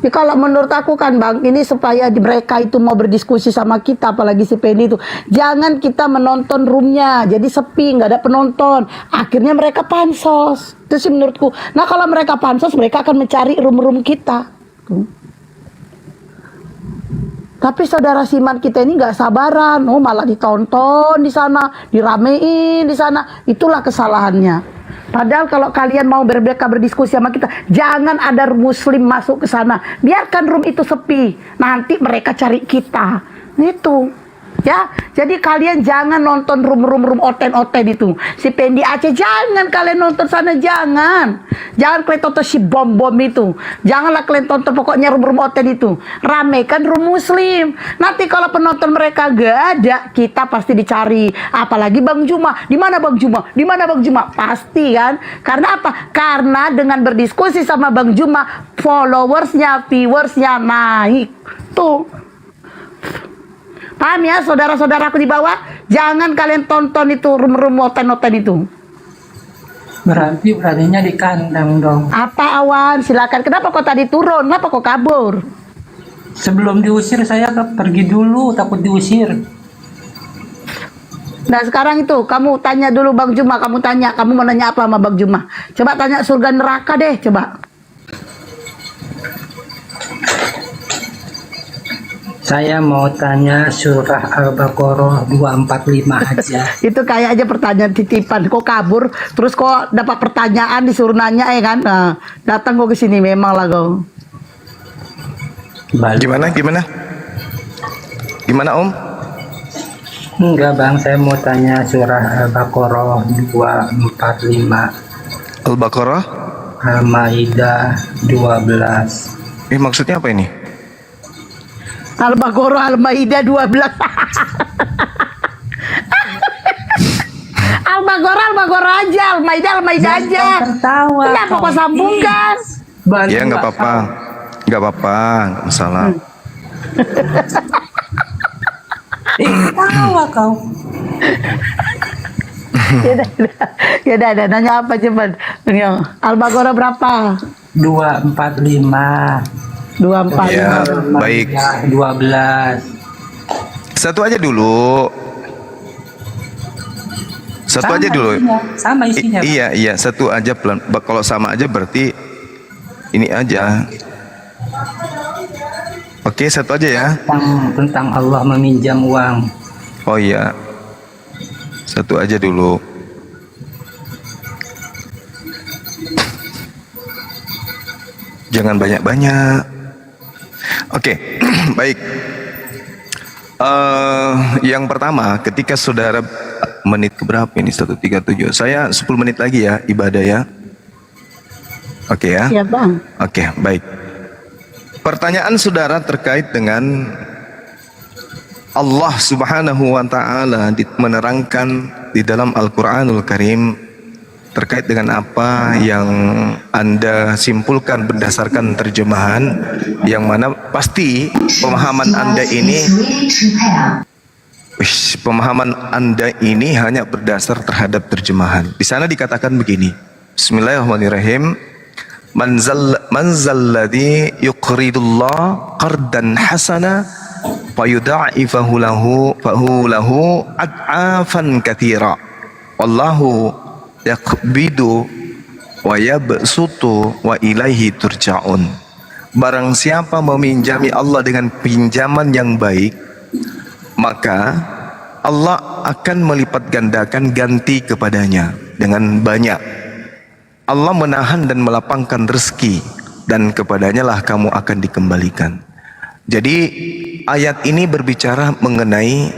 Ya, kalau menurut aku kan Bang, ini supaya mereka itu mau berdiskusi sama kita, apalagi si Penny itu, jangan kita menonton roomnya, jadi sepi, nggak ada penonton. Akhirnya mereka pansos. Itu sih menurutku. Nah kalau mereka pansos, mereka akan mencari room-room kita. Tapi saudara Siman kita ini nggak sabaran, oh malah ditonton di sana, diramein di sana. Itulah kesalahannya. Padahal kalau kalian mau mereka berdiskusi sama kita, jangan ada muslim masuk ke sana. Biarkan room itu sepi. Nanti mereka cari kita. Itu. Ya, jadi kalian jangan nonton room oten-oten itu. Si Pendi Aceh jangan kalian nonton sana, jangan. Jangan kalian tonton si bom-bom itu. Janganlah kalian tonton pokoknya room oten itu. Ramekan room muslim. Nanti kalau penonton mereka gak ada, kita pasti dicari. Apalagi Bang Juma. Di mana Bang Juma? Di mana Bang Juma? Pasti kan? Karena apa? Karena dengan berdiskusi sama Bang Juma, followersnya, viewersnya naik. Tuh. Paham ya saudara-saudaraku di bawah? Jangan kalian tonton itu room oten-oten itu. Berarti beraninya di kandang dong. Apa Awan? Silakan. Kenapa kok tadi turun? Kenapa kok kabur? Sebelum diusir saya pergi dulu, takut diusir. Nah sekarang itu kamu tanya dulu Bang Juma. Kamu mau nanya apa sama Bang Juma? Coba tanya surga neraka deh, coba. Saya mau tanya surah Al-Baqarah 245 aja. Itu kayak aja pertanyaan titipan. Kok kabur? Terus kok dapat pertanyaan disuruh nanya ya kan? Nah, datang kok ke sini memang lah kau. Gimana? Gimana Om? Enggak Bang, saya mau tanya surah Al-Baqarah 245. Al-Baqarah? Al-Maidah 12. Maksudnya apa ini? Al-Baqarah Al-Maidah 12. Al-Baqarah aja, Al-Maidah aja. Tertawa. Kenapa kok sambungkan? Ya nggak apa-apa, nggak masalah. Tawa kau. Ya udah, nanya apa coba? Al-Baqarah berapa? 245. 24. Ya, baik. 12. Satu aja dulu. Sama isinya. Iya, satu aja pelan. Kalau sama aja berarti ini aja. Oke, satu aja ya. Tentang Allah meminjam uang. Oh iya. Satu aja dulu. Jangan banyak-banyak. Oke, baik. Yang pertama, ketika saudara menit keberapa ini? 137. Saya 10 menit lagi ya ibadah ya. Oke ya. Iya Bang. Oke, baik. Pertanyaan saudara terkait dengan Allah Subhanahu wa taala menerangkan di dalam Al-Qur'anul Karim terkait dengan apa yang Anda simpulkan berdasarkan terjemahan, yang mana pasti pemahaman Anda ini hanya berdasar terhadap terjemahan. Di sana dikatakan begini. Bismillahirrahmanirrahim. Manzalladzi yuqridullah qardan hasana fayudha'ifahu lahu ad'afan katsira. Wallahu yaqbidu wa yabsutu wa ilaihi turja'un. Barang siapa meminjami Allah dengan pinjaman yang baik, maka Allah akan melipat gandakan ganti kepadanya dengan banyak. Allah menahan dan melapangkan rezeki, dan kepadanya lah kamu akan dikembalikan. Jadi ayat ini berbicara mengenai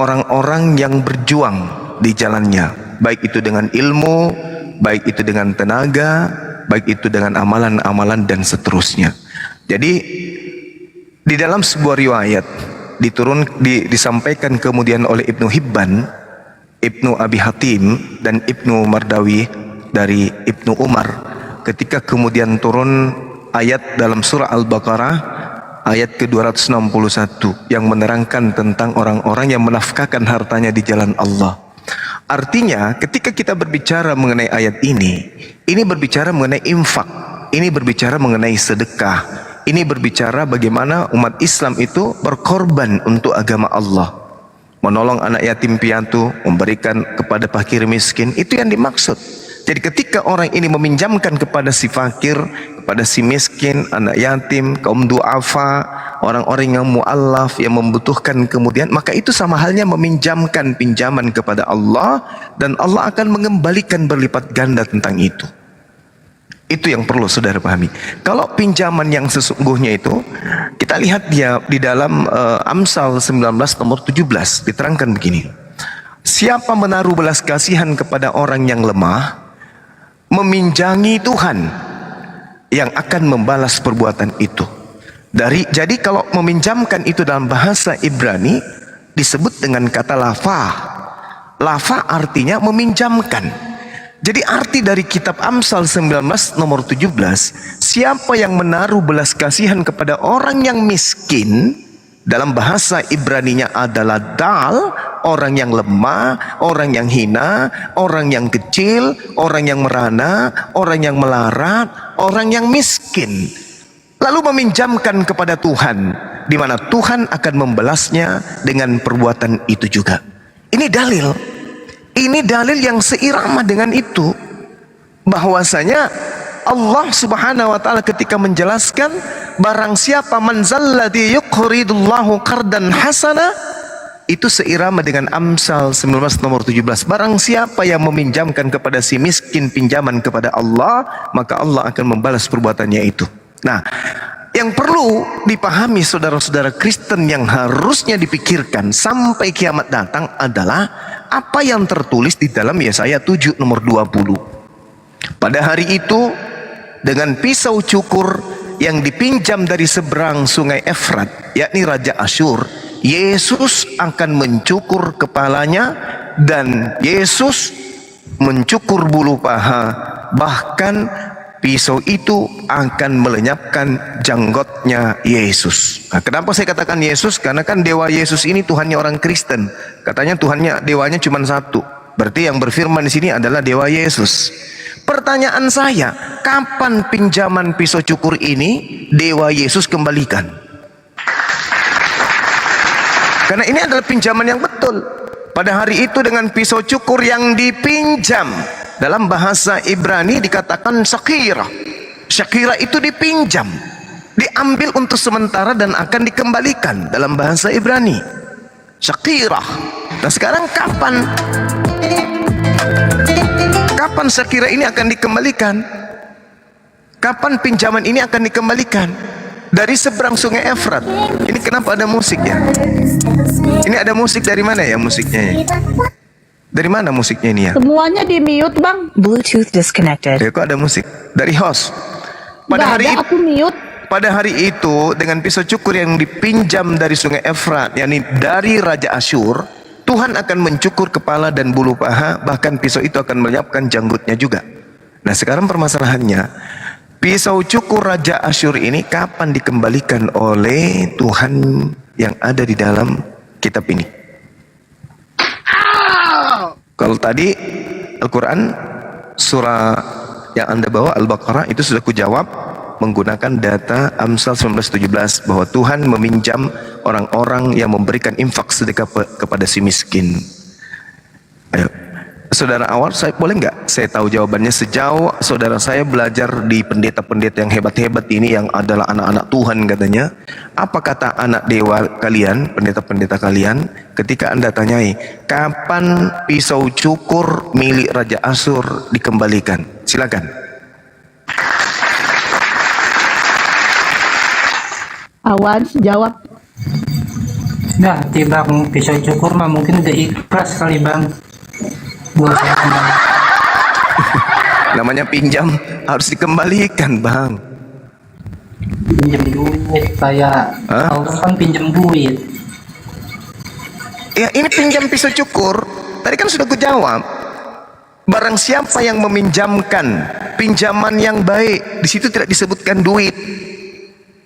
orang-orang yang berjuang di jalannya, baik itu dengan ilmu, baik itu dengan tenaga, baik itu dengan amalan-amalan dan seterusnya. Jadi di dalam sebuah riwayat disampaikan kemudian oleh Ibnu Hibban, Ibnu Abi Hatim dan Ibnu Mardawi dari Ibnu Umar, ketika kemudian turun ayat dalam surah Al-Baqarah ayat ke-261 yang menerangkan tentang orang-orang yang menafkahkan hartanya di jalan Allah. Artinya ketika kita berbicara mengenai ayat ini berbicara mengenai infak, Ini berbicara mengenai sedekah. Ini berbicara bagaimana umat Islam itu berkorban untuk agama Allah. Menolong anak yatim piatu, memberikan kepada fakir miskin, itu yang dimaksud. Jadi ketika orang ini meminjamkan kepada si fakir, kepada si miskin, anak yatim, kaum du'afa, orang-orang yang mu'allaf, yang membutuhkan kemudian, maka itu sama halnya meminjamkan pinjaman kepada Allah, dan Allah akan mengembalikan berlipat ganda tentang itu. Itu yang perlu saudara pahami. Kalau pinjaman yang sesungguhnya itu, kita lihat dia di dalam Amsal 19 nomor 17, diterangkan begini. Siapa menaruh belas kasihan kepada orang yang lemah, meminjangi Tuhan yang akan membalas perbuatan itu. Jadi kalau meminjamkan itu dalam bahasa Ibrani disebut dengan kata lafa. Lafa artinya meminjamkan. Jadi arti dari kitab Amsal 19 nomor 17, siapa yang menaruh belas kasihan kepada orang yang miskin, dalam bahasa Ibraninya adalah dal, orang yang lemah, orang yang hina, orang yang kecil, orang yang merana, orang yang melarat, orang yang miskin. Lalu meminjamkan kepada Tuhan, di mana Tuhan akan membalasnya dengan perbuatan itu juga. Ini dalil. Ini dalil yang seirama dengan itu, bahwasanya Allah Subhanahu wa taala ketika menjelaskan barang siapa man zalladzi yuqridullahu qardan hasana, itu seirama dengan Amsal 19 nomor 17. Barang siapa yang meminjamkan kepada si miskin pinjaman kepada Allah, maka Allah akan membalas perbuatannya itu. Nah, yang perlu dipahami saudara-saudara Kristen yang harusnya dipikirkan sampai kiamat datang adalah apa yang tertulis di dalam Yesaya 7 nomor 20. Pada hari itu, dengan pisau cukur yang dipinjam dari seberang sungai Efrat, yakni Raja Asyur, Yesus akan mencukur kepalanya, dan Yesus mencukur bulu paha. Bahkan pisau itu akan melenyapkan janggotnya Yesus. Nah, kenapa saya katakan Yesus? Karena kan dewa Yesus ini Tuhannya orang Kristen. Katanya dewanya cuma satu. Berarti yang berfirman di sini adalah dewa Yesus. Pertanyaan saya, kapan pinjaman pisau cukur ini dewa Yesus kembalikan? Karena ini adalah pinjaman yang betul. Pada hari itu dengan pisau cukur yang dipinjam, dalam bahasa Ibrani dikatakan syakira. Syakira itu dipinjam, diambil untuk sementara dan akan dikembalikan dalam bahasa Ibrani. Syakira. Nah sekarang kapan syakira ini akan dikembalikan? Kapan pinjaman ini akan dikembalikan? Dari seberang sungai Efrat. Ini kenapa ada musik ya? Ini ada musik dari mana ya musiknya ya? Dari mana musiknya ini ya? Semuanya di mute bang. Bluetooth disconnected. Ya, kok ada musik? Dari host. Aku mute. Pada hari itu dengan pisau cukur yang dipinjam dari sungai Efrat, yakni dari Raja Asyur, Tuhan akan mencukur kepala dan bulu paha, bahkan pisau itu akan melenyapkan janggutnya juga. Nah sekarang permasalahannya, pisau cukur Raja Asyur ini kapan dikembalikan oleh Tuhan yang ada di dalam kitab ini? Kalau tadi Al-Quran surah yang Anda bawa Al-Baqarah itu sudah kujawab menggunakan data Amsal 19:17 bahwa Tuhan meminjam orang-orang yang memberikan infak sedekah kepada si miskin. Ayo, saudara awal, saya boleh nggak saya tahu jawabannya sejauh saudara saya belajar di pendeta-pendeta yang hebat-hebat ini yang adalah anak-anak Tuhan katanya. Apa kata anak dewa kalian, pendeta-pendeta kalian, ketika Anda tanyai, kapan pisau cukur milik Raja Asyur dikembalikan? Silakan. Awan jawab. Nah, tiba pisau cukur mah mungkin udah ikhlas kali bang. Buat saya kembali. Namanya pinjam harus dikembalikan bang. Pinjam duit kayak Allah kan pinjam duit. Ya ini pinjam pisau cukur. Tadi kan sudah kujawab. Barang siapa yang meminjamkan pinjaman yang baik, di situ tidak disebutkan duit.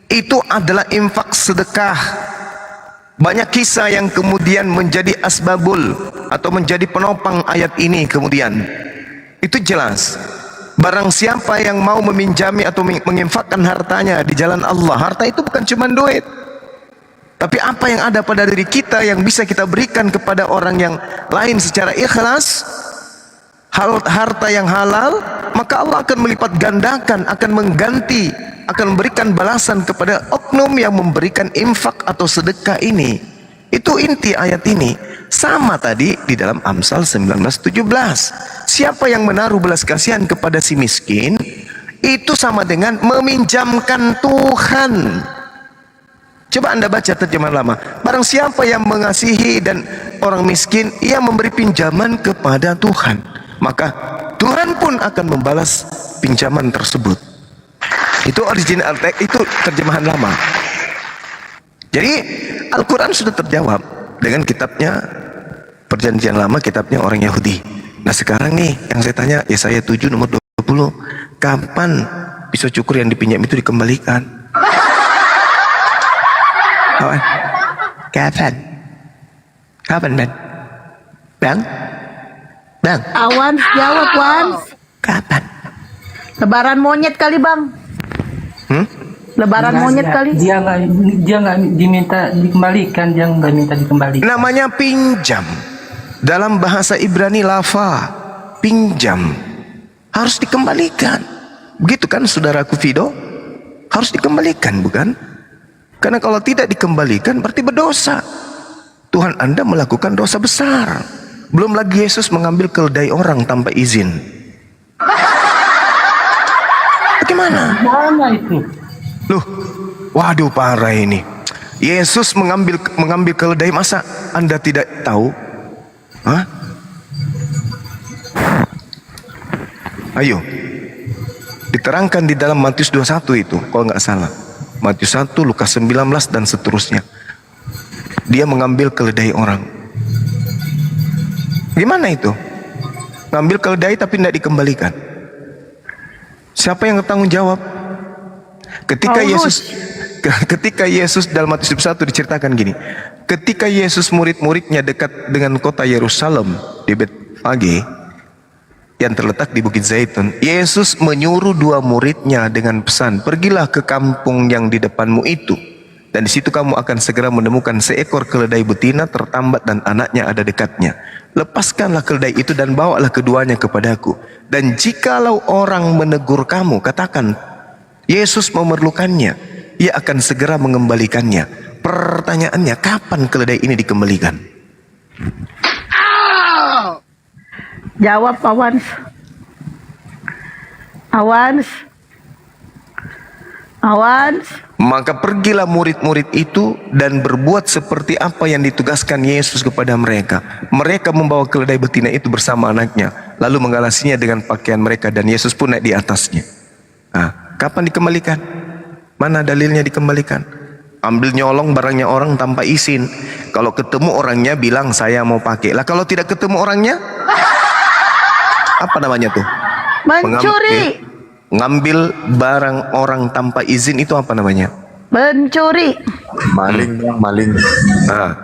Itu adalah infak sedekah. Banyak kisah yang kemudian menjadi asbabul atau menjadi penopang ayat ini kemudian. Itu jelas. Barang siapa yang mau meminjami atau menginfakkan hartanya di jalan Allah, harta itu bukan cuma duit, tapi apa yang ada pada diri kita yang bisa kita berikan kepada orang yang lain secara ikhlas, harta yang halal, maka Allah akan melipat gandakan, akan mengganti, akan memberikan balasan kepada oknum yang memberikan infak atau sedekah ini. Itu inti ayat ini. Sama tadi di dalam Amsal 19:17. Siapa yang menaruh belas kasihan kepada si miskin, itu sama dengan meminjamkan Tuhan. Coba Anda baca terjemahan lama. Barang siapa yang mengasihi dan orang miskin, ia memberi pinjaman kepada Tuhan, maka Tuhan pun akan membalas pinjaman tersebut. Itu original teks, itu terjemahan lama. Jadi Al-Quran sudah terjawab dengan kitabnya Perjanjian Lama, kitabnya orang Yahudi. Nah sekarang nih yang saya tanya, Yesaya 7 nomor 20, kapan pisau cukur yang dipinjam itu dikembalikan? Kapan? Kapan? Kapan, Bang? Bang? Bang? Awan, jawab Wan. Kapan? Lebaran monyet kali Bang. Lebaran monyet kali. Dia nggak diminta dikembalikan, dia nggak minta dikembalikan. Namanya pinjam. Dalam bahasa Ibrani lava, pinjam, harus dikembalikan. Begitu kan saudaraku Fido? Harus dikembalikan, bukan? Karena kalau tidak dikembalikan berarti berdosa. Tuhan Anda melakukan dosa besar. Belum lagi Yesus mengambil keledai orang tanpa izin. Bagaimana? Mana itu? Loh, waduh parah ini. Yesus mengambil keledai, masa Anda tidak tahu? Hah? Ayo, diterangkan di dalam Matius 21 itu, kalau nggak salah. Matius 1, Lukas 19 dan seterusnya. Dia mengambil keledai orang. Gimana itu? Ngambil keledai tapi tidak dikembalikan. Siapa yang bertanggung jawab? Ketika Yesus dalam Matius 21 diceritakan gini. Ketika Yesus murid-muridnya dekat dengan kota Yerusalem di Betfage yang terletak di Bukit Zaitun, Yesus menyuruh 2 muridnya dengan pesan, pergilah ke kampung yang di depanmu itu, dan di situ kamu akan segera menemukan seekor keledai betina tertambat dan anaknya ada dekatnya. Lepaskanlah keledai itu dan bawalah keduanya kepadaku. Dan jikalau orang menegur kamu, katakan Yesus memerlukannya, ia akan segera mengembalikannya. Pertanyaannya, kapan keledai ini dikembalikan? Jawab Awans. Awans. Awans. Maka pergilah murid-murid itu dan berbuat seperti apa yang ditugaskan Yesus kepada mereka. Mereka membawa keledai betina itu bersama anaknya, lalu mengalasinya dengan pakaian mereka, dan Yesus pun naik di atasnya. Nah, kapan dikembalikan? Mana dalilnya dikembalikan? Ambil nyolong barangnya orang tanpa izin. Kalau ketemu orangnya bilang saya mau pakai. Lah kalau tidak ketemu orangnya, apa namanya tuh? Mencuri. Ngambil barang orang tanpa izin itu apa namanya? Mencuri. Maling, maling. Nah,